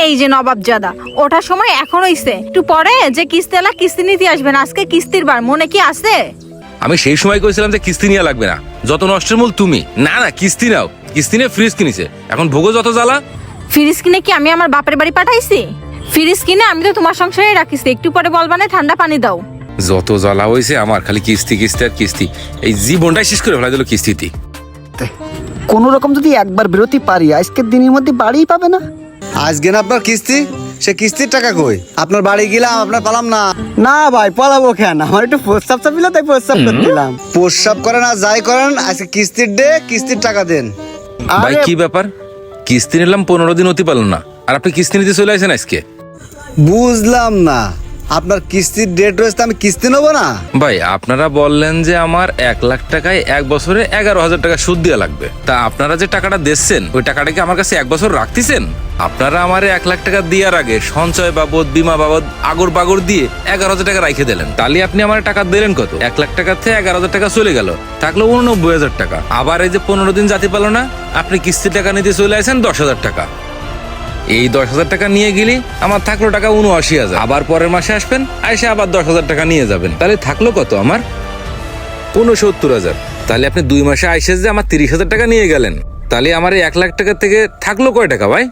এই যে নবাবজাদা ওঠার সময় এখন হইছে, একটু পরে যে কিস্তিওয়ালা কিস্তি নিতে আসবেন, আজকে কিস্তির বার, মনে কি আছে? আমি সেই সময় কইছিলাম যে কিস্তি নিয়ে লাগবে না, যত নষ্টের মূল তুমি। না না, কিস্তি নাও। কিস্তি নিয়ে ফ্রিজ কিনেছে, এখন ভোগো যত জ্বালা। ফ্রিজ কিনে কি আমি আমার বাপের বাড়ি পাঠাইছি? ফ্রিজ কিনে আমি তো তোমার সংসারে রাখিছি, একটু পরে বলবা না ঠান্ডা পানি দাও। যত জ্বালা হয়েছে আমার, খালি কিস্তি কিস্তি আর কিস্তি। এই জীবনটাই শেষ করে ফেলা দিল কিস্তিতে। কোনো রকম যদি একবার বেরোতে পারি আজকের দিনের মধ্যে বাড়িই পাবে না। আজকে না আপনার কিস্তি, সে কিস্তির টাকা কই? আপনার বাড়ি গেলাম, আপনার পালাম না। না ভাই পালাবো কেন, আমার একটু প্রস্তাব চাপিল তাই প্রস্তাব করছিলাম। প্রস্রাব করেন আর যাই করেন, আজকে কিস্তির ডে, কিস্তির টাকা দেন। ভাই কি ব্যাপার, কিস্তি নিলাম 15 দিন অতি পারল না, আর আপনি কিস্তি নিতে চলে আসেন আজকে? বুঝলাম না, আপনার কিস্তির ডেট রয়েছে, আমি কিস্তি নেবো না? ভাই আপনারা বললেন যে আমার 1 লাখ টাকায় 1 বছরে 11,000 টাকা সুদ দেওয়া লাগবে। তা আপনারা যে টাকাটা দিচ্ছেন ওই টাকাটা কি আমার কাছে 1 বছর রাখতেছেন? আপনারা আমার 1 লাখ টাকা দেওয়ার আগে সঞ্চয় বাবদ, বিমা বাবদ, আগর বাগর দিয়ে 11,000 টাকা রাখে দিলেন। তাহলে আপনি আমার টাকা দিলেন কত? 1 লাখ টাকা থেকে 11,000 টাকা চলে গেল, থাকলো 89,000 টাকা। আবার এই যে 15 দিন জাতি পালো না, আপনি কিস্তির টাকা নিতে চলে আসেন 10,000 টাকা। এই 10,000 টাকা নিয়ে গেলি আমার থাকলো টাকা 79,000। আবার পরের মাসে আসবেন, এসে আবার 10,000 টাকা নিয়ে যাবেন, তাহলে থাকলো কত আমার? 69,000। তাহলে আপনি 2 মাসে আইসে যে আমার 30,000 টাকা নিয়ে গেলেন, তাহলে আমার এই 1 লাখ টাকা থেকে থাকলো কয় টাকা ভাই?